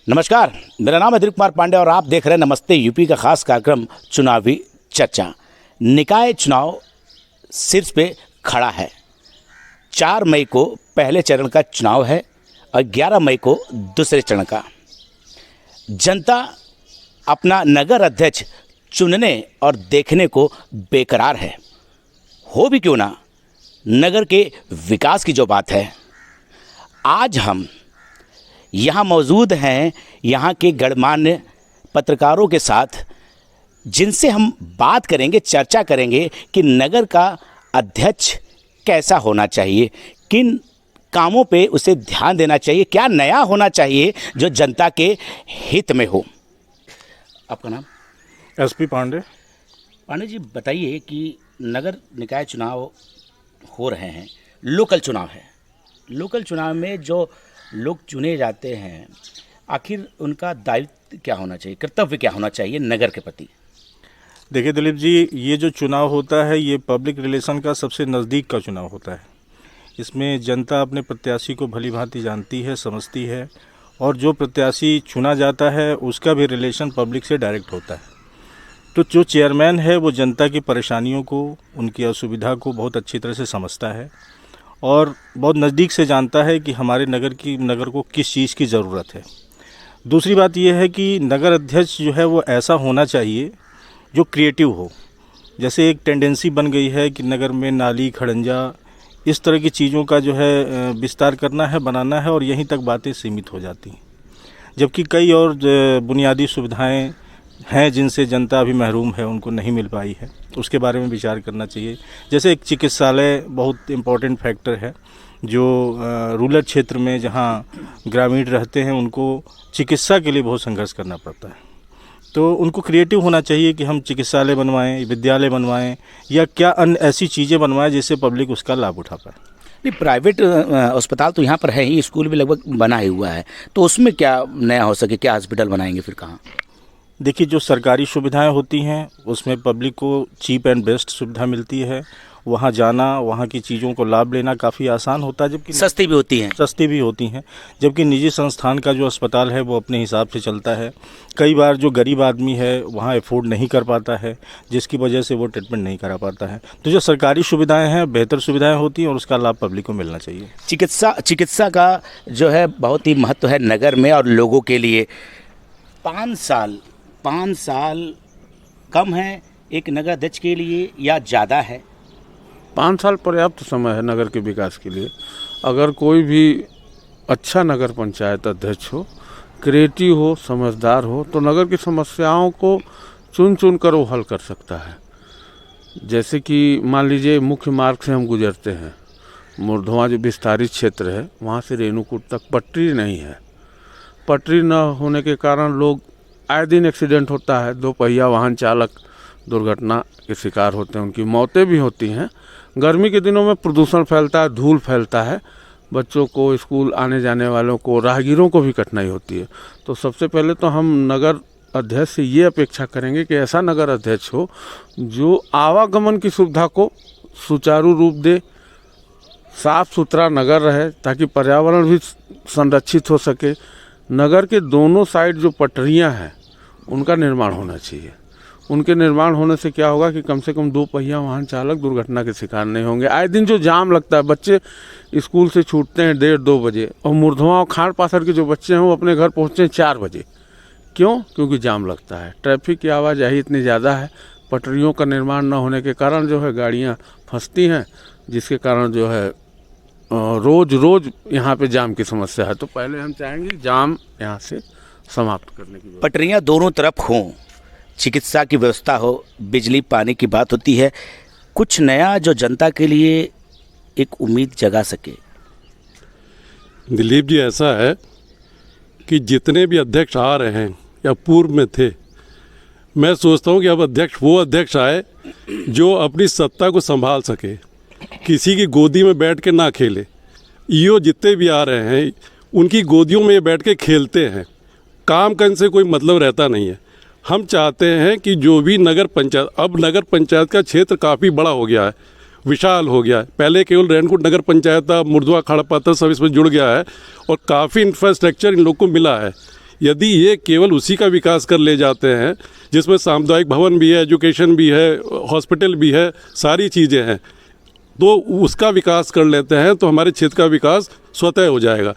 नमस्कार, मेरा नाम है दिलीप कुमार पांडे और आप देख रहे हैं नमस्ते यूपी का खास कार्यक्रम चुनावी चर्चा। निकाय चुनाव शीर्ष पे खड़ा है। 4 मई को पहले चरण का चुनाव है और 11 मई को दूसरे चरण का। जनता अपना नगर अध्यक्ष चुनने और देखने को बेकरार है। हो भी क्यों ना, नगर के विकास की जो बात है। आज हम यहाँ मौजूद हैं यहाँ के गणमान्य पत्रकारों के साथ, जिनसे हम बात करेंगे, चर्चा करेंगे कि नगर का अध्यक्ष कैसा होना चाहिए, किन कामों पे उसे ध्यान देना चाहिए, क्या नया होना चाहिए जो जनता के हित में हो। आपका नाम? एसपी पांडे। पांडे जी, बताइए कि नगर निकाय चुनाव हो रहे हैं, लोकल चुनाव है। लोकल चुनाव में जो लोग चुने जाते हैं, आखिर उनका दायित्व क्या होना चाहिए, कर्तव्य क्या होना चाहिए नगर के प्रति? देखिए दिलीप जी, ये जो चुनाव होता है ये पब्लिक रिलेशन का सबसे नज़दीक का चुनाव होता है। इसमें जनता अपने प्रत्याशी को भली भांति जानती है, समझती है, और जो प्रत्याशी चुना जाता है उसका भी रिलेशन पब्लिक से डायरेक्ट होता है। तो जो चेयरमैन है वो जनता की परेशानियों को, उनकी असुविधा को बहुत अच्छी तरह से समझता है और बहुत नज़दीक से जानता है कि हमारे नगर को किस चीज़ की ज़रूरत है। दूसरी बात यह है कि नगर अध्यक्ष जो है वो ऐसा होना चाहिए जो क्रिएटिव हो। जैसे एक टेंडेंसी बन गई है कि नगर में नाली, खड़ंजा, इस तरह की चीज़ों का जो है विस्तार करना है, बनाना है, और यहीं तक बातें सीमित हो जाती हैं। जबकि कई और बुनियादी सुविधाएं हैं जिनसे जनता अभी महरूम है, उनको नहीं मिल पाई है, उसके बारे में विचार करना चाहिए। जैसे एक चिकित्सालय बहुत इम्पोर्टेंट फैक्टर है, जो रूरल क्षेत्र में जहां ग्रामीण रहते हैं उनको चिकित्सा के लिए बहुत संघर्ष करना पड़ता है। तो उनको क्रिएटिव होना चाहिए कि हम चिकित्सालय बनवाएं, विद्यालय बनवाएं, या क्या अन्य ऐसी चीज़ें बनवाएं जिससे पब्लिक उसका लाभ उठा पाए। नहीं, प्राइवेट अस्पताल तो यहाँ पर है ही, स्कूल भी लगभग बना ही हुआ है, तो उसमें क्या नया हो सके, क्या हॉस्पिटल बनाएंगे फिर कहाँ? देखिए, जो सरकारी सुविधाएं होती हैं उसमें पब्लिक को चीप एंड बेस्ट सुविधा मिलती है। वहाँ जाना, वहाँ की चीज़ों को लाभ लेना काफ़ी आसान होता है, जबकि सस्ती भी होती हैं। जबकि निजी संस्थान का जो अस्पताल है वो अपने हिसाब से चलता है। कई बार जो गरीब आदमी है वहाँ अफोर्ड नहीं कर पाता है, जिसकी वजह से वो ट्रीटमेंट नहीं करा पाता है। तो जो सरकारी सुविधाएँ हैं, बेहतर सुविधाएँ होती हैं और उसका लाभ पब्लिक को मिलना चाहिए। चिकित्सा का जो है बहुत ही महत्व है नगर में और लोगों के लिए। 5 साल कम है एक नगर अध्यक्ष के लिए या ज़्यादा है? 5 साल पर्याप्त समय है नगर के विकास के लिए। अगर कोई भी अच्छा नगर पंचायत अध्यक्ष हो, क्रिएटिव हो, समझदार हो, तो नगर की समस्याओं को चुन कर वो हल कर सकता है। जैसे कि मान लीजिए मुख्य मार्ग से हम गुजरते हैं, मुरधवा जो विस्तारित क्षेत्र है वहाँ से रेणुकूट तक पटरी नहीं है। पटरी न होने के कारण लोग आए दिन एक्सीडेंट होता है, 2 पहिया वाहन चालक दुर्घटना के शिकार होते हैं, उनकी मौतें भी होती हैं। गर्मी के दिनों में प्रदूषण फैलता है, धूल फैलता है, बच्चों को, स्कूल आने जाने वालों को, राहगीरों को भी कठिनाई होती है। तो सबसे पहले तो हम नगर अध्यक्ष से ये अपेक्षा करेंगे कि ऐसा नगर अध्यक्ष हो जो आवागमन की सुविधा को सुचारू रूप दे, साफ सुथरा नगर रहे ताकि पर्यावरण भी संरक्षित हो सके। नगर के दोनों साइड जो पटरियां हैं उनका निर्माण होना चाहिए। उनके निर्माण होने से क्या होगा कि कम से कम 2 पहिया वाहन चालक दुर्घटना के शिकार नहीं होंगे। आए दिन जो जाम लगता है, बच्चे स्कूल से छूटते हैं 1:30-2 बजे और मुरधवा और खाड़ पासर के जो बच्चे हैं वो अपने घर पहुँचते हैं 4 बजे। क्यों? क्योंकि जाम लगता है, ट्रैफिक की आवाजाही इतनी ज़्यादा है। पटरियों का निर्माण न होने के कारण जो है गाड़ियाँ फंसती हैं, जिसके कारण जो है रोज यहाँ पे जाम की समस्या है। तो पहले हम चाहेंगे जाम यहाँ से समाप्त करने की। पटरियाँ दोनों तरफ हों, चिकित्सा की व्यवस्था हो, बिजली पानी की बात होती है, कुछ नया जो जनता के लिए एक उम्मीद जगा सके। दिलीप जी, ऐसा है कि जितने भी अध्यक्ष आ रहे हैं या पूर्व में थे, मैं सोचता हूँ कि अब वो अध्यक्ष आए जो अपनी सत्ता को संभाल सके, किसी की गोदी में बैठ के ना खेले। ईओ जितने भी आ रहे हैं उनकी गोदियों में बैठ के खेलते हैं, काम करने से कोई मतलब रहता नहीं है। हम चाहते हैं कि जो भी नगर पंचायत, अब नगर पंचायत का क्षेत्र काफ़ी बड़ा हो गया है, विशाल हो गया है। पहले केवल रेणुकूट नगर पंचायत था, मुरधवा, खड़पातर सब इसमें जुड़ गया है और काफ़ी इंफ्रास्ट्रक्चर इन लोग को मिला है। यदि ये केवल उसी का विकास कर ले जाते हैं जिसमें सामुदायिक भवन भी है, एजुकेशन भी है, हॉस्पिटल भी है, सारी चीज़ें हैं, तो उसका विकास कर लेते हैं तो हमारे क्षेत्र का विकास स्वतः हो जाएगा।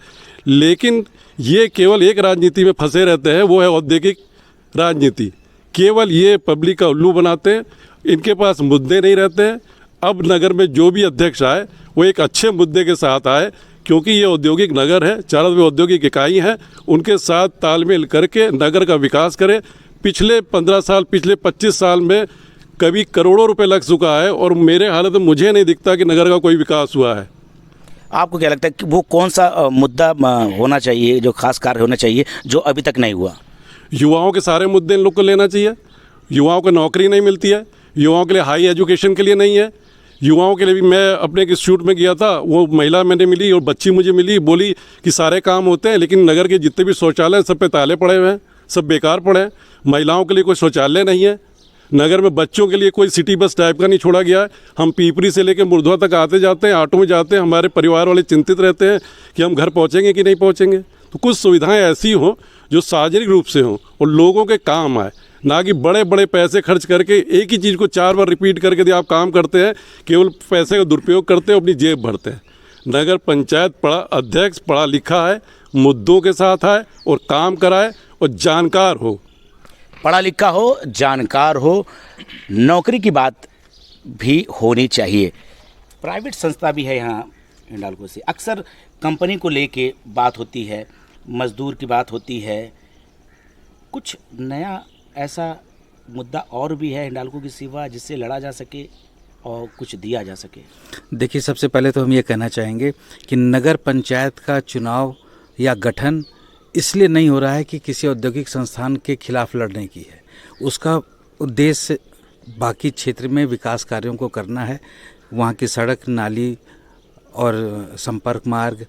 लेकिन ये केवल एक राजनीति में फंसे रहते हैं, वो है औद्योगिक राजनीति। केवल ये पब्लिक का उल्लू बनाते हैं, इनके पास मुद्दे नहीं रहते हैं। अब नगर में जो भी अध्यक्ष आए वो एक अच्छे मुद्दे के साथ आए, क्योंकि ये औद्योगिक नगर है, चारों तरफ औद्योगिक इकाई हैं, उनके साथ तालमेल करके नगर का विकास करें। पिछले 15 साल, पिछले 25 साल में कभी करोड़ों रुपए लग चुका है और मेरे हालत में मुझे नहीं दिखता कि नगर का कोई विकास हुआ है। आपको क्या लगता है कि वो कौन सा मुद्दा होना चाहिए, जो खास कार्य होना चाहिए, जो अभी तक नहीं हुआ? युवाओं के सारे मुद्दे इन लोग को लेना चाहिए। युवाओं को नौकरी नहीं मिलती है, युवाओं के लिए हाई एजुकेशन के लिए नहीं है। युवाओं के लिए भी, मैं अपने एक इंस्टीट्यूट में गया था, वो महिला मैंने मिली और बच्ची मुझे मिली, बोली कि सारे काम होते हैं लेकिन नगर के जितने भी शौचालय हैं सब पे ताले पड़े हुए हैं, सब बेकार पड़े हैं। महिलाओं के लिए कोई शौचालय नहीं है नगर में, बच्चों के लिए कोई सिटी बस टाइप का नहीं छोड़ा गया है। हम पीपरी से लेकर मुर्धवा तक आते जाते हैं, ऑटो में जाते हैं, हमारे परिवार वाले चिंतित रहते हैं कि हम घर पहुँचेंगे कि नहीं पहुँचेंगे। तो कुछ सुविधाएँ ऐसी हों जो सार्वजनिक रूप से हों और लोगों के काम आए, ना कि बड़े बड़े पैसे खर्च करके एक ही चीज़ को 4 बार रिपीट करके यदि आप काम करते हैं, केवल पैसे का दुरुपयोग करते हैं, अपनी जेब भरते हैं। नगर पंचायत अध्यक्ष पढ़ा लिखा है, मुद्दों के साथ आए और काम कराए और जानकार हो, पढ़ा लिखा हो, जानकार हो, नौकरी की बात भी होनी चाहिए। प्राइवेट संस्था भी है यहाँ हिंडाल्को से, अक्सर कंपनी को लेके बात होती है, मजदूर की बात होती है। कुछ नया ऐसा मुद्दा और भी है हिंडाल्को की सिवा जिससे लड़ा जा सके और कुछ दिया जा सके? देखिए, सबसे पहले तो हम ये कहना चाहेंगे कि नगर पंचायत का चुनाव या गठन इसलिए नहीं हो रहा है कि किसी औद्योगिक संस्थान के खिलाफ लड़ने की है। उसका उद्देश्य बाकी क्षेत्र में विकास कार्यों को करना है। वहाँ की सड़क, नाली और संपर्क मार्ग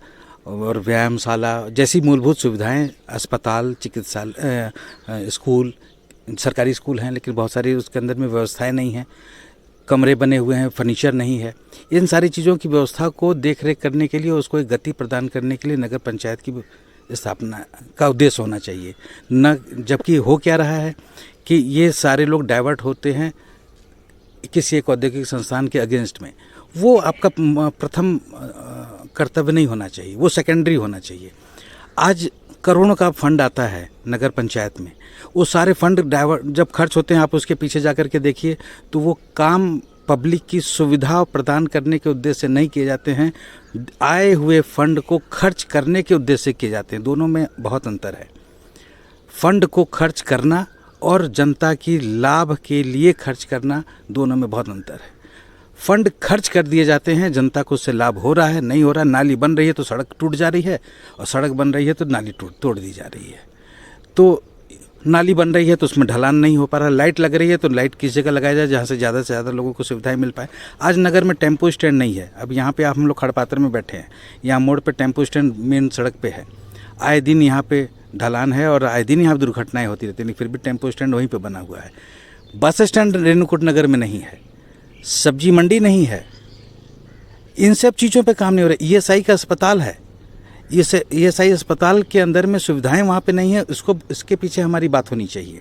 और व्यायामशाला जैसी मूलभूत सुविधाएं, अस्पताल, चिकित्सालय, स्कूल, सरकारी स्कूल हैं लेकिन बहुत सारी उसके अंदर में व्यवस्थाएं नहीं हैं, कमरे बने हुए हैं, फर्नीचर नहीं है। इन सारी चीज़ों की व्यवस्था को देख रेख करने के लिए, उसको एक गति प्रदान करने के लिए नगर पंचायत की स्थापना का उद्देश्य होना चाहिए। न जबकि हो क्या रहा है कि ये सारे लोग डाइवर्ट होते हैं किसी एक औद्योगिक संस्थान के अगेंस्ट में। वो आपका प्रथम कर्तव्य नहीं होना चाहिए, वो सेकेंडरी होना चाहिए। आज करोड़ों का फंड आता है नगर पंचायत में, वो सारे फंड डाइवर्ट जब खर्च होते हैं, आप उसके पीछे जा कर के देखिए तो वो काम पब्लिक की सुविधा प्रदान करने के उद्देश्य से नहीं किए जाते हैं, आए हुए फंड को खर्च करने के उद्देश्य से किए जाते हैं। दोनों में बहुत अंतर है। फंड को खर्च करना और जनता की लाभ के लिए खर्च करना, दोनों में बहुत अंतर है। फंड खर्च कर दिए जाते हैं, जनता को उससे लाभ हो रहा है, नहीं हो रहा। नाली बन रही है तो सड़क टूट जा रही है, और सड़क बन रही है तो नाली तोड़ दी जा रही है। तो नाली बन रही है तो उसमें ढलान नहीं हो पा रहा। लाइट लग रही है तो लाइट किस जगह लगाया जाए जहाँ से ज़्यादा लोगों को सुविधाएं मिल पाए। आज नगर में टेम्पो स्टैंड नहीं है। अब यहाँ पे हम लोग खड़पात्र में बैठे हैं, यहाँ मोड़ पे टेम्पो स्टैंड मेन सड़क पे है। आए दिन यहाँ पे ढलान है और आए दिन यहाँ दुर्घटनाएं होती रहती हैं, लेकिन फिर भी टेम्पो स्टैंड वहीं पर बना हुआ है। बस स्टैंड रेणुकूट नगर में नहीं है, सब्जी मंडी नहीं है। इन सब चीज़ों पे काम नहीं हो रहा। ईएसआई का अस्पताल है, ईएसआई अस्पताल के अंदर में सुविधाएं वहाँ पे नहीं है। इसके पीछे हमारी बात होनी चाहिए,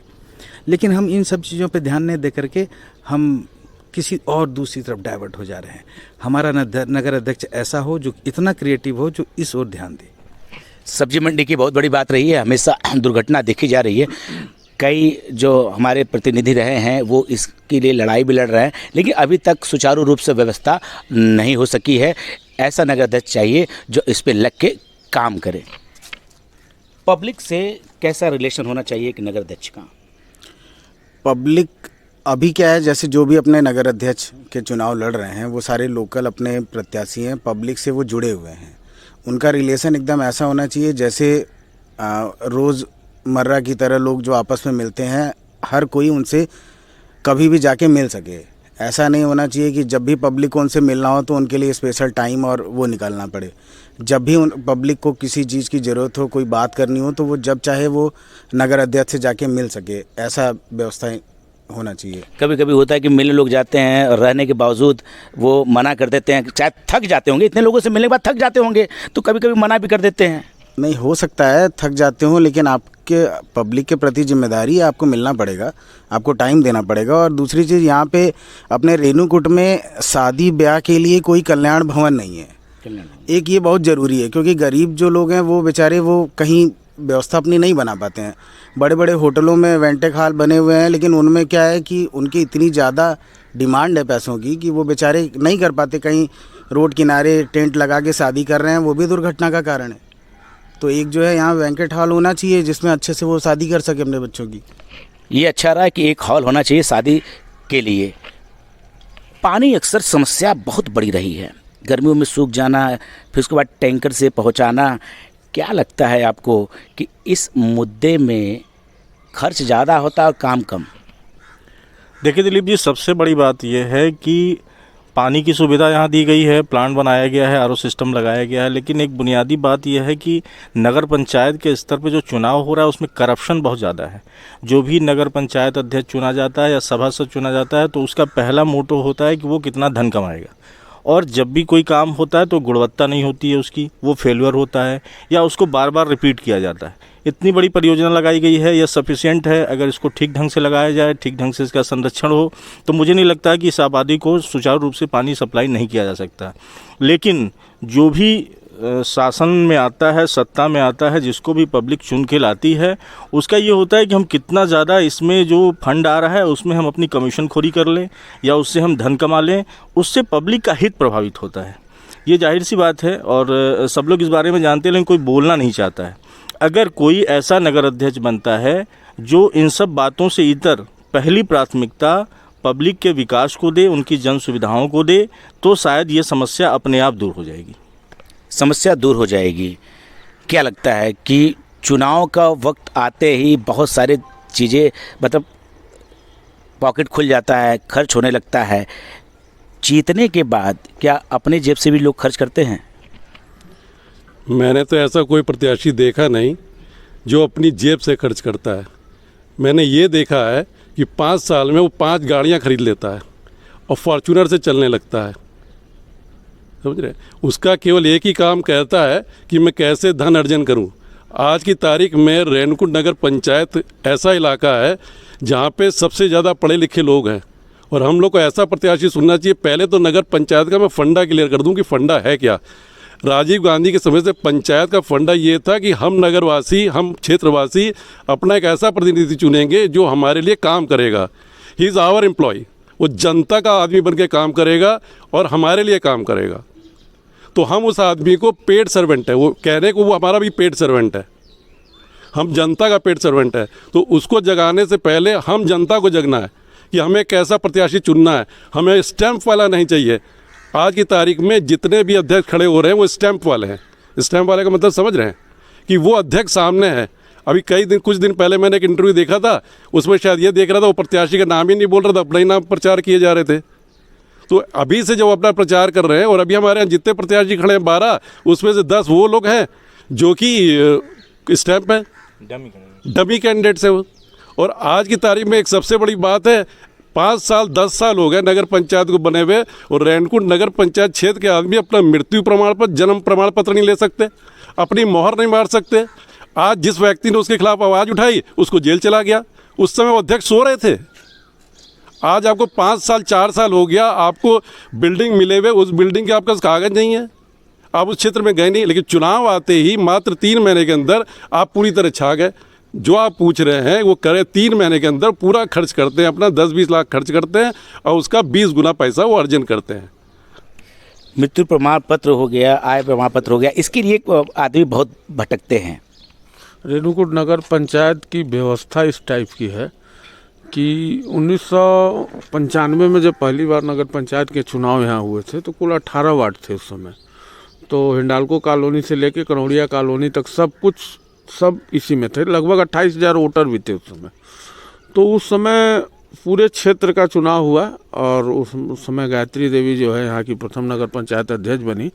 लेकिन हम इन सब चीज़ों पे ध्यान नहीं दे करके हम किसी और दूसरी तरफ डाइवर्ट हो जा रहे हैं। हमारा नगर अध्यक्ष ऐसा हो जो इतना क्रिएटिव हो, जो इस ओर ध्यान दे। सब्जी मंडी की बहुत बड़ी बात रही है, हमेशा दुर्घटना देखी जा रही है। कई जो हमारे प्रतिनिधि रहे हैं वो इसके लिए लड़ाई भी लड़ रहे हैं, लेकिन अभी तक सुचारू रूप से व्यवस्था नहीं हो सकी है। ऐसा नगर अध्यक्ष चाहिए जो इस पे लग के काम करे। पब्लिक से कैसा रिलेशन होना चाहिए कि नगर अध्यक्ष का? पब्लिक अभी क्या है, जैसे जो भी अपने नगर अध्यक्ष के चुनाव लड़ रहे हैं वो सारे लोकल अपने प्रत्याशी हैं, पब्लिक से वो जुड़े हुए हैं। उनका रिलेशन एकदम ऐसा होना चाहिए जैसे रोज़मर्रा की तरह लोग जो आपस में मिलते हैं, हर कोई उनसे कभी भी जाके मिल सके। ऐसा नहीं होना चाहिए कि जब भी पब्लिक को उनसे मिलना हो तो उनके लिए स्पेशल टाइम और वो निकालना पड़े। जब भी पब्लिक को किसी चीज़ की ज़रूरत हो, कोई बात करनी हो, तो वो जब चाहे वो नगर अध्यक्ष से जाके मिल सके, ऐसा व्यवस्था होना चाहिए। कभी कभी होता है कि मिलने लोग जाते हैं और रहने के बावजूद वो मना कर देते हैं, शायद थक जाते होंगे, इतने लोगों से मिलने के बाद थक जाते होंगे, तो कभी कभी मना भी कर देते हैं। नहीं, हो सकता है थक जाते हो, लेकिन आपके पब्लिक के प्रति जिम्मेदारी है, आपको मिलना पड़ेगा, आपको टाइम देना पड़ेगा। और दूसरी चीज़, यहाँ पे अपने रेणुकूट में शादी ब्याह के लिए कोई कल्याण भवन नहीं है। एक ये बहुत ज़रूरी है, क्योंकि गरीब जो लोग हैं वो बेचारे वो कहीं व्यवस्था अपनी नहीं बना पाते हैं। बड़े बड़े होटलों में वेंटेक हॉल बने हुए हैं, लेकिन उनमें क्या है कि उनकी इतनी ज़्यादा डिमांड है पैसों की कि वो बेचारे नहीं कर पाते। कहीं रोड किनारे टेंट लगा के शादी कर रहे हैं, वो भी दुर्घटना का कारण है। तो एक जो है यहाँ वेंकेट हॉल होना चाहिए जिसमें अच्छे से वो शादी कर सके अपने बच्चों की। ये अच्छा रहा कि एक हॉल होना चाहिए शादी के लिए। पानी अक्सर समस्या बहुत बड़ी रही है, गर्मियों में सूख जाना, फिर उसके बाद टैंकर से पहुंचाना। क्या लगता है आपको कि इस मुद्दे में खर्च ज़्यादा होता है और काम कम? देखिए दिलीप जी, सबसे बड़ी बात यह है कि पानी की सुविधा यहाँ दी गई है, प्लांट बनाया गया है, आरओ सिस्टम लगाया गया है, लेकिन एक बुनियादी बात यह है कि नगर पंचायत के स्तर पे जो चुनाव हो रहा है उसमें करप्शन बहुत ज़्यादा है। जो भी नगर पंचायत अध्यक्ष चुना जाता है या सभासद चुना जाता है तो उसका पहला मोटो होता है कि वो कितना धन कमाएगा, और जब भी कोई काम होता है तो गुणवत्ता नहीं होती है उसकी, वो फेल्यूर होता है या उसको बार बार रिपीट किया जाता है। इतनी बड़ी परियोजना लगाई गई है, यह सफिशिएंट है? अगर इसको ठीक ढंग से लगाया जाए, ठीक ढंग से इसका संरक्षण हो, तो मुझे नहीं लगता कि इस आबादी को सुचारू रूप से पानी सप्लाई नहीं किया जा सकता। लेकिन जो भी शासन में आता है, सत्ता में आता है, जिसको भी पब्लिक चुन के लाती है, उसका ये होता है कि हम कितना ज़्यादा इसमें जो फंड आ रहा है उसमें हम अपनी कमीशन खोरी कर लें या उससे हम धन कमा लें, उससे पब्लिक का हित प्रभावित होता है। ये जाहिर सी बात है और सब लोग इस बारे में जानते हैं, लेकिन कोई बोलना नहीं चाहता है। अगर कोई ऐसा नगर अध्यक्ष बनता है जो इन सब बातों से इतर पहली प्राथमिकता पब्लिक के विकास को दे, उनकी जन सुविधाओं को दे, तो शायद ये समस्या अपने आप दूर हो जाएगी। समस्या दूर हो जाएगी। क्या लगता है कि चुनाव का वक्त आते ही बहुत सारी चीज़ें, मतलब पॉकेट खुल जाता है, खर्च होने लगता है, जीतने के बाद क्या अपने जेब से भी लोग खर्च करते हैं? मैंने तो ऐसा कोई प्रत्याशी देखा नहीं जो अपनी जेब से खर्च करता है। मैंने ये देखा है कि 5 साल में वो 5 गाड़ियां खरीद लेता है और फॉर्च्यूनर से चलने लगता है, समझ रहे? उसका केवल एक ही काम कहता है कि मैं कैसे धन अर्जन करूं। आज की तारीख में रेणुकूट नगर पंचायत ऐसा इलाका है जहां पे सबसे ज़्यादा पढ़े लिखे लोग हैं, और हम लोग को ऐसा प्रत्याशी सुनना चाहिए। पहले तो नगर पंचायत का मैं फंडा क्लियर कर दूं कि फंडा है क्या। राजीव गांधी के समय से पंचायत का फंडा ये था कि हम नगरवासी, हम क्षेत्रवासी अपना एक ऐसा प्रतिनिधि चुनेंगे जो हमारे लिए काम करेगा। ही इज़ आवर एम्प्लॉय, वो जनता का आदमी बन के काम करेगा और हमारे लिए काम करेगा। तो हम उस आदमी को पेड सर्वेंट है, वो कहने को वो हमारा भी पेड सर्वेंट है, हम जनता का पेड सर्वेंट है। तो उसको जगाने से पहले हम जनता को जगना है कि हमें कैसा प्रत्याशी चुनना है। हमें स्टैंप वाला नहीं चाहिए। आज की तारीख में जितने भी अध्यक्ष खड़े हो रहे हैं वो स्टैंप वाले हैं। स्टैंप वाले का मतलब समझ रहे हैं कि वो अध्यक्ष सामने है। अभी कुछ दिन पहले मैंने एक इंटरव्यू देखा था, उसमें शायद ये देख रहा था वो प्रत्याशी का नाम ही नहीं बोल रहा था, अपना ही नाम प्रचार किए जा रहे थे। तो अभी से जब अपना प्रचार कर रहे हैं, और अभी हमारे यहाँ जितने प्रत्याशी खड़े हैं 12, उसमें से 10 वो लोग हैं जो कि स्टैंप है, डमी कैंडिडेट्स है वो। और आज की तारीख में एक सबसे बड़ी बात है, 5 साल 10 साल हो गए नगर पंचायत को बने हुए, और रेणुकूट नगर पंचायत क्षेत्र के आदमी अपना मृत्यु प्रमाण पत्र, जन्म प्रमाण पत्र नहीं ले सकते, अपनी मोहर नहीं मार सकते। आज जिस व्यक्ति ने उसके खिलाफ आवाज़ उठाई उसको जेल चला गया, उस समय वो अध्यक्ष सो रहे थे। आज आपको 5 साल 4 साल हो गया, आपको बिल्डिंग मिले हुए, उस बिल्डिंग के आपके पास कागज नहीं है, आप उस क्षेत्र में गए नहीं, लेकिन चुनाव आते ही मात्र 3 महीने के अंदर आप पूरी तरह छा गए। जो आप पूछ रहे हैं वो करें, 3 महीने के अंदर पूरा खर्च करते हैं, अपना 10-20 लाख खर्च करते हैं और उसका 20 गुना पैसा वो अर्जन करते हैं। मृत्यु प्रमाण पत्र हो गया, आय प्रमाण पत्र हो गया, इसके लिए आदमी बहुत भटकते हैं। रेणुकूट नगर पंचायत की व्यवस्था इस टाइप की है कि 1995 में जब पहली बार नगर पंचायत के चुनाव यहाँ हुए थे तो कुल 18 वार्ड थे उस समय। तो हिंडाल्को कॉलोनी से लेके कनौड़िया कॉलोनी तक सब इसी में थे। लगभग 28,000 वोटर भी थे उस समय। तो उस समय पूरे क्षेत्र का चुनाव हुआ और उस समय गायत्री देवी जो है यहाँ की प्रथम नगर पंचायत अध्यक्ष बनी।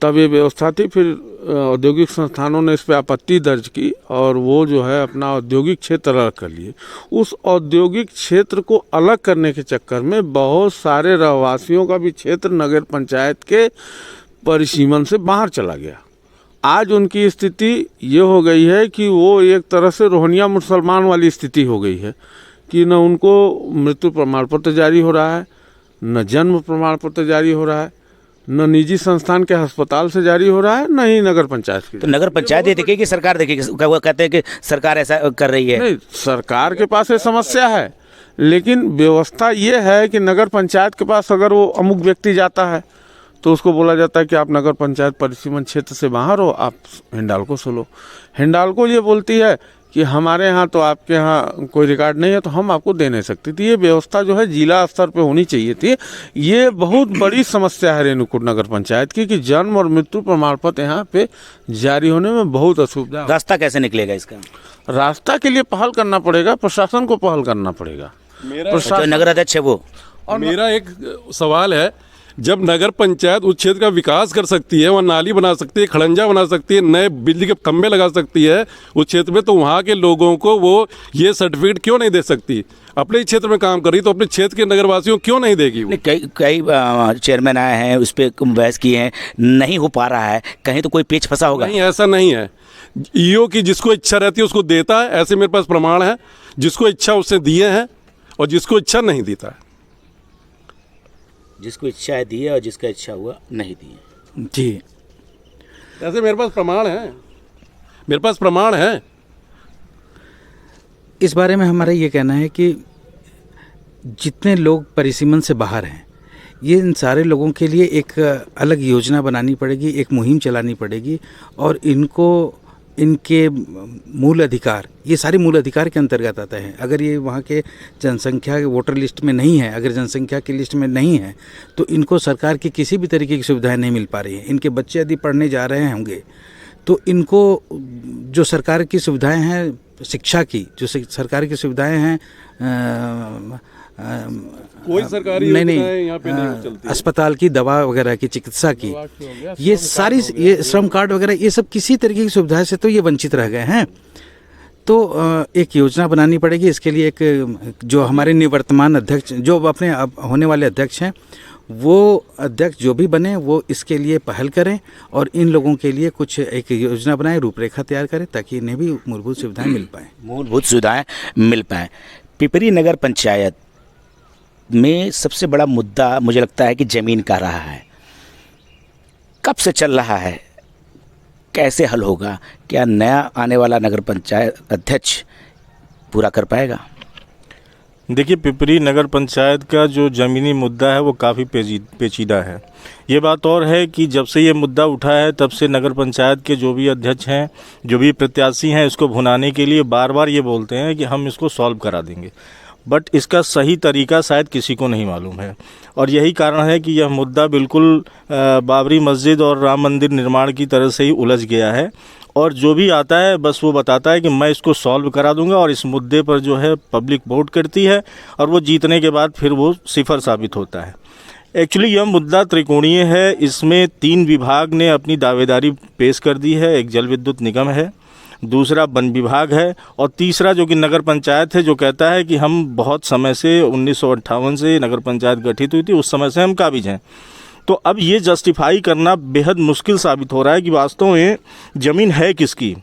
तब ये व्यवस्था थी। फिर औद्योगिक संस्थानों ने इस पर आपत्ति दर्ज की और वो जो है अपना औद्योगिक क्षेत्र अलग कर लिए। उस औद्योगिक क्षेत्र को अलग करने के चक्कर में बहुत सारे रहवासियों का भी क्षेत्र नगर पंचायत के परिसीमन से बाहर चला गया। आज उनकी स्थिति ये हो गई है कि वो एक तरह से रोहनिया मुसलमान वाली स्थिति हो गई है कि न उनको मृत्यु प्रमाण पत्र जारी हो रहा है, न जन्म प्रमाण पत्र जारी हो रहा है, न निजी संस्थान के अस्पताल से जारी हो रहा है, न ही नगर पंचायत की। तो नगर पंचायत ये देखेगी, सरकार देखेगी, वो कहते हैं कि सरकार ऐसा कर रही है। नहीं, सरकार के पास ये समस्या है, लेकिन व्यवस्था ये है कि नगर पंचायत के पास अगर वो अमुक व्यक्ति जाता है तो उसको बोला जाता है कि आप नगर पंचायत परिसीमन क्षेत्र से बाहर हो, आप हिंडाल्को से लो। हिंडाल्को ये बोलती है कि हमारे यहाँ तो आपके यहाँ कोई रिकॉर्ड नहीं है तो हम आपको दे नहीं सकते। तो ये व्यवस्था जो है जिला स्तर पे होनी चाहिए थी। ये बहुत बड़ी समस्या है रेणुकूट नगर पंचायत की कि जन्म और मृत्यु प्रमाण पत्र यहाँ पे जारी होने में बहुत असुविधा। रास्ता कैसे निकलेगा इसका? रास्ता के लिए पहल करना पड़ेगा, प्रशासन को पहल करना पड़ेगा। जो नगर अध्यक्ष है वो। और मेरा एक सवाल है, जब नगर पंचायत उस क्षेत्र का विकास कर सकती है, वहाँ नाली बना सकती है, खड़ंजा बना सकती है, नए बिजली के खंभे लगा सकती है उस क्षेत्र में, तो वहाँ के लोगों को वो ये सर्टिफिकेट क्यों नहीं दे सकती? अपने ही क्षेत्र में काम कर रही तो अपने क्षेत्र के नगरवासियों को क्यों नहीं देगी वो? कई चेयरमैन आए हैं, उस पर बहस किए हैं, नहीं हो पा रहा है, कहीं तो कोई पेच फंसा होगा। नहीं, ऐसा नहीं है। ईओ की जिसको इच्छा रहती है उसको देता है, ऐसे मेरे पास प्रमाण है। जिसको इच्छा उससे दिए हैं और जिसको इच्छा नहीं देता है। जिसको इच्छा है दिए और जिसका इच्छा हुआ नहीं दिए। जी, ऐसे मेरे पास प्रमाण है, मेरे पास प्रमाण है। इस बारे में हमारा ये कहना है कि जितने लोग परिसीमन से बाहर हैं, ये इन सारे लोगों के लिए एक अलग योजना बनानी पड़ेगी, एक मुहिम चलानी पड़ेगी और इनको इनके मूल अधिकार, ये सारे मूल अधिकार के अंतर्गत आते हैं। अगर ये वहाँ के जनसंख्या के वोटर लिस्ट में नहीं है, अगर जनसंख्या की लिस्ट में नहीं है, तो इनको सरकार की किसी भी तरीके की सुविधाएं नहीं मिल पा रही हैं। इनके बच्चे यदि पढ़ने जा रहे होंगे तो इनको जो सरकार की सुविधाएं हैं, शिक्षा की जो सरकार की सुविधाएं हैं, कोई सरकारी नहीं यहाँ पे नहीं चलती। अस्पताल की, दवा वगैरह की, चिकित्सा की, ये सारी, ये श्रम कार्ड वगैरह, ये सब किसी तरीके की सुविधा से तो ये वंचित रह गए हैं। तो एक योजना बनानी पड़ेगी इसके लिए। एक जो हमारे निवर्तमान अध्यक्ष, जो अपने होने वाले अध्यक्ष हैं, वो अध्यक्ष जो भी बने वो इसके लिए पहल करें और इन लोगों के लिए कुछ एक योजना बनाएं, रूपरेखा तैयार करें ताकि इन्हें भी मूलभूत सुविधाएं मिल पाएँ। मूलभूत सुविधाएं मिल पाएँ। पिपरी नगर पंचायत में सबसे बड़ा मुद्दा मुझे लगता है कि ज़मीन का रहा है। कब से चल रहा है, कैसे हल होगा? क्या नया आने वाला नगर पंचायत अध्यक्ष पूरा कर पाएगा? देखिए, पिपरी नगर पंचायत का जो ज़मीनी मुद्दा है वो काफ़ी पेचीदा है। ये बात और है कि जब से ये मुद्दा उठा है तब से नगर पंचायत के जो भी अध्यक्ष हैं, जो भी प्रत्याशी हैं, इसको भुनाने के लिए बार बार ये बोलते हैं कि हम इसको सॉल्व करा देंगे, बट इसका सही तरीका शायद किसी को नहीं मालूम है। और यही कारण है कि यह मुद्दा बिल्कुल बाबरी मस्जिद और राम मंदिर निर्माण की तरह से ही उलझ गया है। और जो भी आता है बस वो बताता है कि मैं इसको सॉल्व करा दूंगा, और इस मुद्दे पर जो है पब्लिक वोट करती है और वो जीतने के बाद फिर वो सिफर साबित होता है। एक्चुअली यह मुद्दा त्रिकोणीय है। इसमें 3 विभाग ने अपनी दावेदारी पेश कर दी है। एक जल विद्युत निगम है, दूसरा वन विभाग है, और तीसरा जो कि नगर पंचायत है, जो कहता है कि हम बहुत समय से 1958 से नगर पंचायत गठित हुई थी, उस समय से हम काबिज हैं। तो अब ये जस्टिफाई करना बेहद मुश्किल साबित हो रहा है कि वास्तव में ज़मीन है किसकी।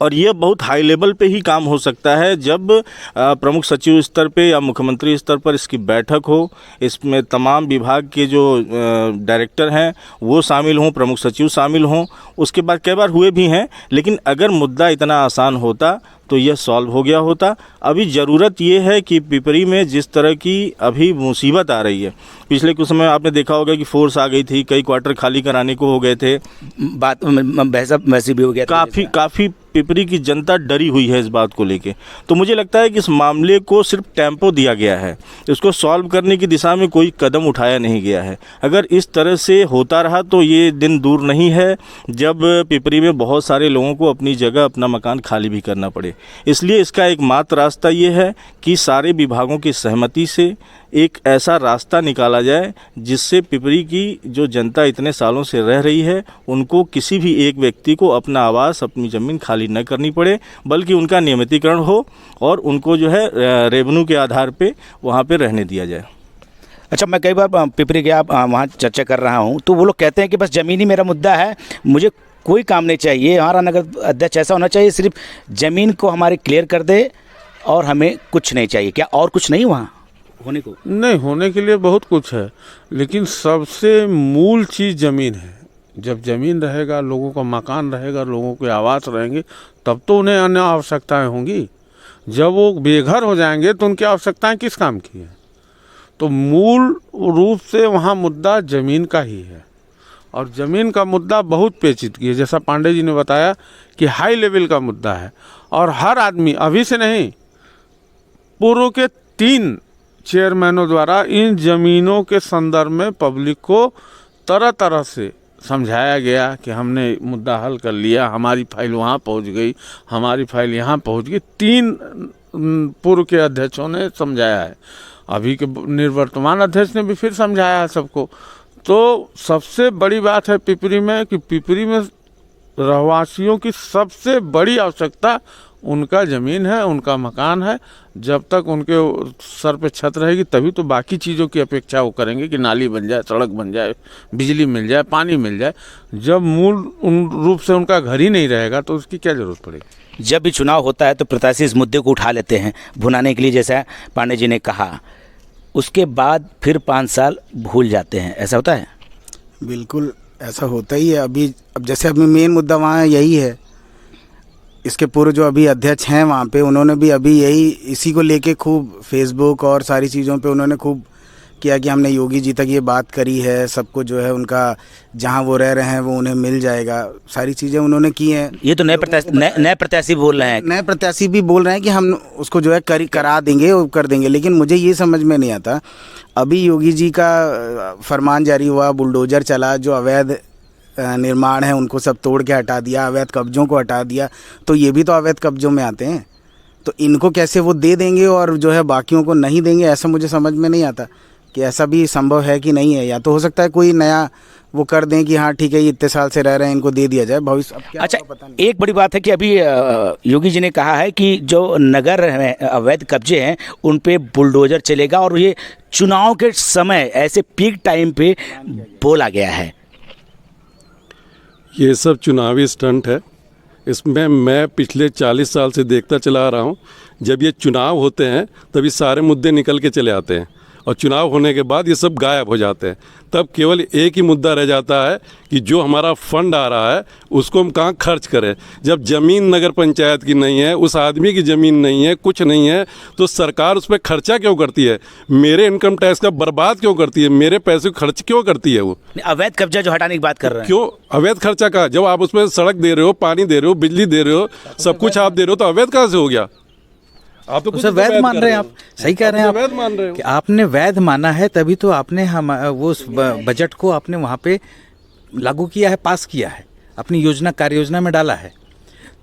और ये बहुत हाई लेवल पे ही काम हो सकता है जब प्रमुख सचिव स्तर पे या मुख्यमंत्री स्तर पर इसकी बैठक हो, इसमें तमाम विभाग के जो डायरेक्टर हैं वो शामिल हों, प्रमुख सचिव शामिल हों। उसके बाद कई बार हुए भी हैं, लेकिन अगर मुद्दा इतना आसान होता तो यह सॉल्व हो गया होता। अभी ज़रूरत ये है कि पिपरी में जिस तरह की अभी मुसीबत आ रही है, पिछले कुछ समय आपने देखा होगा कि फोर्स आ गई थी, कई क्वार्टर खाली कराने को हो गए थे, बात वैसे भी हो गया, काफ़ी पिपरी की जनता डरी हुई है इस बात को लेके। तो मुझे लगता है कि इस मामले को सिर्फ टेम्पो दिया गया है, इसको सॉल्व करने की दिशा में कोई कदम उठाया नहीं गया है। अगर इस तरह से होता रहा तो ये दिन दूर नहीं है जब पिपरी में बहुत सारे लोगों को अपनी जगह, अपना मकान खाली भी करना पड़े। इसलिए इसका एकमात्र रास्ता ये है कि सारे विभागों की सहमति से एक ऐसा रास्ता निकाला जाए जिससे पिपरी की जो जनता इतने सालों से रह रही है उनको किसी भी एक व्यक्ति को अपना आवास, अपनी ज़मीन खाली न करनी पड़े, बल्कि उनका नियमितीकरण हो और उनको जो है रेवेन्यू के आधार पे वहाँ पे रहने दिया जाए। अच्छा, मैं कई बार पिपरी गया, वहाँ चर्चा कर रहा हूँ, तो वो लोग कहते हैं कि बस ज़मीनी मेरा मुद्दा है, मुझे कोई काम नहीं चाहिए। हमारा नगर अध्यक्ष ऐसा होना चाहिए सिर्फ ज़मीन को हमारे क्लियर कर दे और हमें कुछ नहीं चाहिए। क्या और कुछ नहीं वहाँ होने को? नहीं, होने के लिए बहुत कुछ है, लेकिन सबसे मूल चीज़ ज़मीन है। जब ज़मीन रहेगा, लोगों का मकान रहेगा, लोगों के आवास रहेंगे, तब तो उन्हें अन्य आवश्यकताएं होंगी। जब वो बेघर हो जाएंगे तो उनकी आवश्यकताएं किस काम की है? तो मूल रूप से वहाँ मुद्दा ज़मीन का ही है, और ज़मीन का मुद्दा बहुत पेचीदगी है। जैसा पांडे जी ने बताया कि हाई लेवल का मुद्दा है, और हर आदमी, अभी से नहीं, पूर्व के 3 चेयरमैनों द्वारा इन ज़मीनों के संदर्भ में पब्लिक को तरह तरह से समझाया गया कि हमने मुद्दा हल कर लिया, हमारी फाइल वहाँ पहुँच गई, हमारी फाइल यहाँ पहुँच गई। 3 पूर्व के अध्यक्षों ने समझाया है, अभी के निवर्तमान अध्यक्ष ने भी फिर समझाया है सबको। तो सबसे बड़ी बात है पिपरी में कि पिपरी में रहवासियों की सबसे बड़ी आवश्यकता उनका ज़मीन है, उनका मकान है। जब तक उनके सर पे छत रहेगी तभी तो बाकी चीज़ों की अपेक्षा वो करेंगे कि नाली बन जाए, सड़क बन जाए, बिजली मिल जाए, पानी मिल जाए। जब मूल रूप से उनका घर ही नहीं रहेगा तो उसकी क्या ज़रूरत पड़ेगी? जब भी चुनाव होता है तो प्रत्याशी इस मुद्दे को उठा लेते हैं भुनाने के लिए, जैसा पांडे जी ने कहा, उसके बाद फिर 5 साल भूल जाते हैं। ऐसा होता है? बिल्कुल ऐसा होता ही है। अब जैसे अभी मेन मुद्दा वहाँ यही है। इसके पूर्व जो अभी अध्यक्ष हैं वहाँ पे, उन्होंने भी अभी यही इसी को लेके खूब फेसबुक और सारी चीज़ों पे उन्होंने खूब किया कि हमने योगी जी तक ये बात करी है, सबको जो है उनका जहाँ वो रह रहे हैं वो उन्हें मिल जाएगा, सारी चीज़ें उन्होंने की हैं। ये तो नए प्रत्याशी बोल रहे हैं। नए प्रत्याशी भी बोल रहे हैं कि हम उसको जो है करा देंगे और कर देंगे। लेकिन मुझे ये समझ में नहीं आता, अभी योगी जी का फरमान जारी हुआ, बुलडोजर चला, जो अवैध निर्माण है उनको सब तोड़ के हटा दिया, अवैध कब्जों को हटा दिया, तो ये भी तो अवैध कब्जों में आते हैं। तो इनको कैसे वो दे देंगे और जो है बाकियों को नहीं देंगे, ऐसा मुझे समझ में नहीं आता कि ऐसा भी संभव है कि नहीं है। या तो हो सकता है कोई नया वो कर दें कि हाँ ठीक है, ये इतने साल से रह रहे हैं, इनको दे दिया जाए भविष्य। अब क्या अच्छा, पता नहीं। एक बड़ी बात है कि अभी योगी जी ने कहा है कि जो नगर में अवैध कब्जे हैं उन पे बुलडोजर चलेगा, और ये चुनाव के समय ऐसे पीक टाइम पे बोला गया है। ये सब चुनावी स्टंट है। इसमें मैं पिछले 40 साल से देखता चला आ रहा हूँ, जब ये चुनाव होते हैं तभी सारे मुद्दे निकल के चले आते हैं, और चुनाव होने के बाद ये सब गायब हो जाते हैं। तब केवल एक ही मुद्दा रह जाता है कि जो हमारा फंड आ रहा है उसको हम कहाँ खर्च करें। जब ज़मीन नगर पंचायत की नहीं है, उस आदमी की ज़मीन नहीं है, कुछ नहीं है, तो सरकार उस पर खर्चा क्यों करती है? मेरे इनकम टैक्स का बर्बाद क्यों करती है? मेरे पैसे को खर्च क्यों करती है वो? अवैध कब्जा जो हटाने की बात कर रहे हैं, क्यों अवैध खर्चा का? जब आप उसमें सड़क दे रहे हो, पानी दे रहे हो, बिजली दे रहे हो, सब कुछ आप दे रहे हो, तो अवैध कहाँ से हो गया? आप तो सर वैध मान रहे हैं, आप सही कह रहे हैं। वैध मान रहे हो कि आपने वैध माना है तभी तो आपने हम वो बजट को आपने वहाँ पे लागू किया है, पास किया है, अपनी योजना कार्य योजना में डाला है।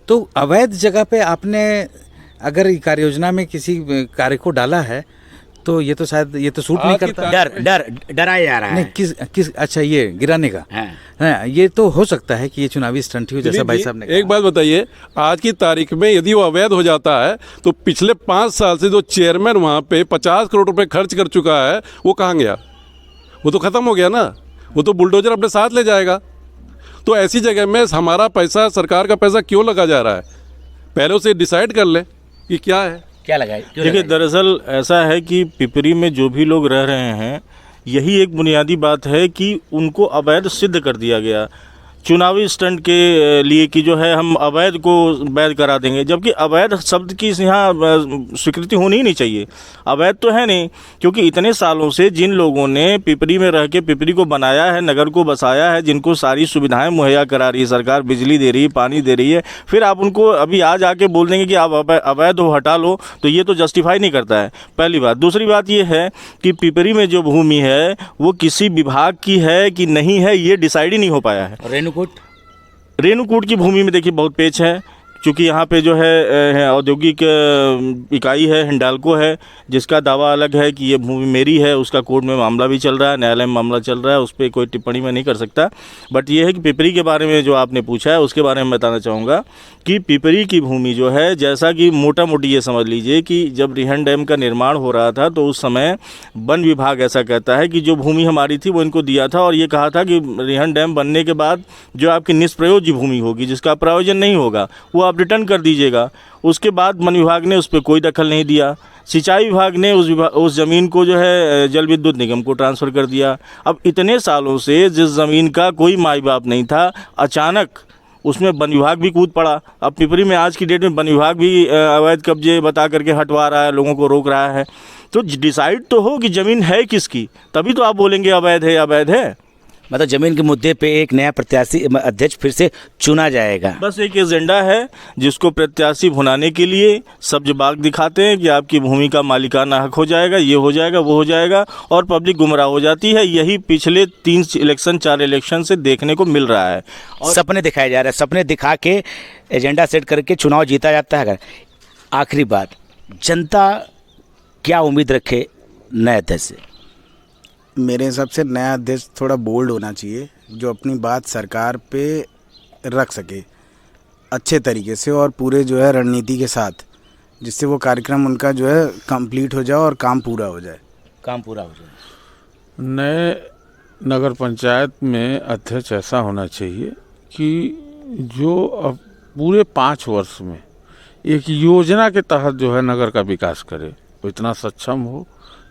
तो अवैध जगह पे आपने अगर कार्य योजना में किसी कार्य को डाला है तो ये तो शायद ये तो सूट नहीं करता। डराया जा रहा है। नहीं, किस अच्छा ये गिराने का है, ये तो हो सकता है कि ये चुनावी स्टंट ही हो, जैसा भाई साहब ने कहा। एक बात बताइए, आज की तारीख में यदि वो अवैध हो जाता है तो पिछले 5 साल से जो चेयरमैन वहाँ पे 50 करोड़ रुपए खर्च कर चुका है वो कहाँ गया? वो तो खत्म हो गया ना, वो तो बुलडोजर अपने साथ ले जाएगा। तो ऐसी जगह में हमारा पैसा, सरकार का पैसा क्यों लगा जा रहा है? पहले उसे डिसाइड कर ले कि क्या है, क्या लगाए। देखिए, दरअसल ऐसा है कि पिपरी में जो भी लोग रह रहे हैं, यही एक बुनियादी बात है कि उनको अवैध सिद्ध कर दिया गया चुनावी स्टंट के लिए कि जो है हम अवैध को वैध करा देंगे, जबकि अवैध शब्द की यहाँ स्वीकृति होनी ही नहीं चाहिए। अवैध तो है नहीं, क्योंकि इतने सालों से जिन लोगों ने पिपरी में रह के पिपरी को बनाया है, नगर को बसाया है, जिनको सारी सुविधाएं मुहैया करा रही है सरकार, बिजली दे रही है, पानी दे रही है, फिर आप उनको अभी आज आके बोल देंगे कि आप अवैध हो, हटा लो, तो ये तो जस्टिफाई नहीं करता है, पहली बात। दूसरी बात ये है कि पिपरी में जो भूमि है वो किसी विभाग की है कि नहीं है, ये डिसाइड ही नहीं हो पाया है। रेणुकूट की भूमि में देखिए बहुत पेच है, चूँकि यहाँ पे जो है औद्योगिक इकाई है हिंडाल्को है, जिसका दावा अलग है कि ये भूमि मेरी है, उसका कोर्ट में मामला भी चल रहा है, न्यायालय में मामला चल रहा है, उस पर कोई टिप्पणी मैं नहीं कर सकता। बट ये है कि पिपरी के बारे में जो आपने पूछा है उसके बारे में बताना चाहूँगा कि पिपरी की भूमि जो है, जैसा कि मोटा मोटी ये समझ लीजिए कि जब रिहन डैम का निर्माण हो रहा था तो उस समय वन विभाग ऐसा कहता है कि जो भूमि हमारी थी वो इनको दिया था, और ये कहा था कि रिहन डैम बनने के बाद जो आपकी निष्प्रयोज्य भूमि होगी, जिसका प्रयोजन नहीं होगा, वो आप रिटर्न कर दीजिएगा। उसके बाद वन विभाग ने उस पर कोई दखल नहीं दिया। सिंचाई विभाग ने उस ज़मीन को जो है जल विद्युत निगम को ट्रांसफ़र कर दिया। अब इतने सालों से जिस ज़मीन का कोई माई बाप नहीं था, अचानक उसमें वन विभाग भी कूद पड़ा। अब पिपरी में आज की डेट में वन विभाग भी अवैध कब्जे बता करके हटवा रहा है, लोगों को रोक रहा है। तो डिसाइड तो हो कि ज़मीन है किसकी, तभी तो आप बोलेंगे अवैध है अवैध है। मतलब जमीन के मुद्दे पे एक नया प्रत्याशी अध्यक्ष फिर से चुना जाएगा। बस एक एजेंडा है जिसको प्रत्याशी भुनाने के लिए सब्ज बाग दिखाते हैं कि आपकी भूमि का मालिकाना हक हो जाएगा, ये हो जाएगा, वो हो जाएगा, और पब्लिक गुमराह हो जाती है। यही पिछले 4 इलेक्शन से देखने को मिल रहा है। और सपने दिखाए जा रहे हैं, सपने दिखा के एजेंडा सेट करके चुनाव जीता जाता है। आखिरी बात, जनता क्या उम्मीद रखे नए अध्यक्ष से? मेरे हिसाब से नया अध्यक्ष थोड़ा बोल्ड होना चाहिए, जो अपनी बात सरकार पे रख सके अच्छे तरीके से और पूरे जो है रणनीति के साथ, जिससे वो कार्यक्रम उनका जो है कंप्लीट हो जाए और काम पूरा हो जाए। नए नगर पंचायत में अध्यक्ष ऐसा होना चाहिए कि जो अब पूरे 5 वर्ष में एक योजना के तहत जो है नगर का विकास करे, वो इतना सक्षम हो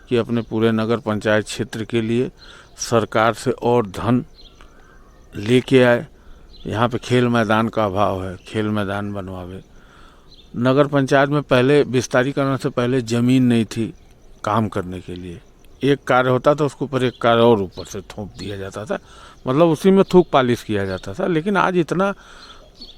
कि अपने पूरे नगर पंचायत क्षेत्र के लिए सरकार से और धन लेके आए। यहाँ पे खेल मैदान का अभाव है, खेल मैदान बनवावे। नगर पंचायत में पहले विस्तारीकरण से पहले ज़मीन नहीं थी काम करने के लिए, एक कार्य होता था उसके ऊपर एक कार्य और ऊपर से थोप दिया जाता था, मतलब उसी में थूक पालिश किया जाता था। लेकिन आज इतना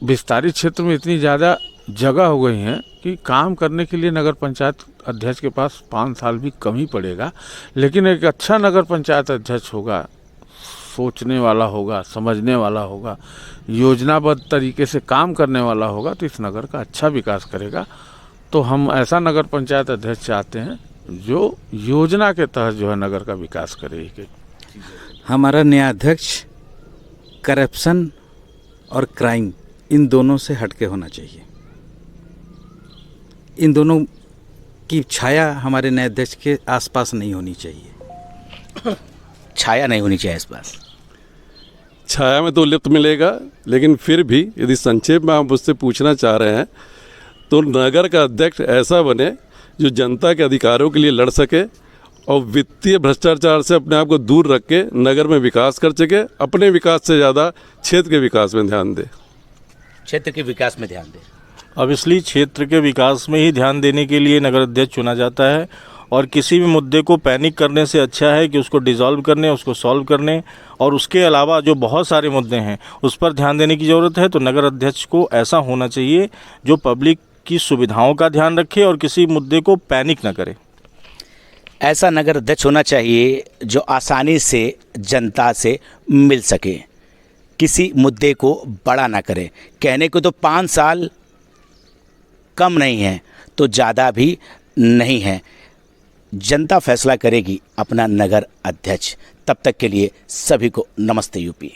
विस्तारित क्षेत्र में इतनी ज़्यादा जगह हो गई हैं कि काम करने के लिए नगर पंचायत अध्यक्ष के पास 5 साल भी कम ही पड़ेगा। लेकिन एक अच्छा नगर पंचायत अध्यक्ष होगा, सोचने वाला होगा, समझने वाला होगा, योजनाबद्ध तरीके से काम करने वाला होगा, तो इस नगर का अच्छा विकास करेगा। तो हम ऐसा नगर पंचायत अध्यक्ष चाहते हैं जो योजना के तहत जो है नगर का विकास करे। हमारा नया अध्यक्ष करप्शन और क्राइम इन दोनों से हटके होना चाहिए। इन दोनों की छाया हमारे नए अध्यक्ष के आसपास नहीं होनी चाहिए। छाया नहीं होनी चाहिए आसपास। छाया में तो लिप्त मिलेगा, लेकिन फिर भी यदि संक्षेप में आप मुझसे पूछना चाह रहे हैं तो नगर का अध्यक्ष ऐसा बने जो जनता के अधिकारों के लिए लड़ सके और वित्तीय भ्रष्टाचार से अपने आप को दूर रख के नगर में विकास कर सके, अपने विकास से ज़्यादा क्षेत्र के विकास में ध्यान दे। क्षेत्र के विकास में ध्यान दे। अब इसलिए क्षेत्र के विकास में ही ध्यान देने के लिए नगर अध्यक्ष चुना जाता है, और किसी भी मुद्दे को पैनिक करने से अच्छा है कि उसको डिसॉल्व करने, उसको सॉल्व करने, और उसके अलावा जो बहुत सारे मुद्दे हैं उस पर ध्यान देने की ज़रूरत है। तो नगर अध्यक्ष को ऐसा होना चाहिए जो पब्लिक की सुविधाओं का ध्यान रखे और किसी मुद्दे को पैनिक न करे। ऐसा नगर अध्यक्ष होना चाहिए जो आसानी से जनता से मिल सके, किसी मुद्दे को बड़ा ना करे। कहने को तो 5 साल कम नहीं है तो ज़्यादा भी नहीं है। जनता फैसला करेगी अपना नगर अध्यक्ष। तब तक के लिए सभी को नमस्ते यूपी।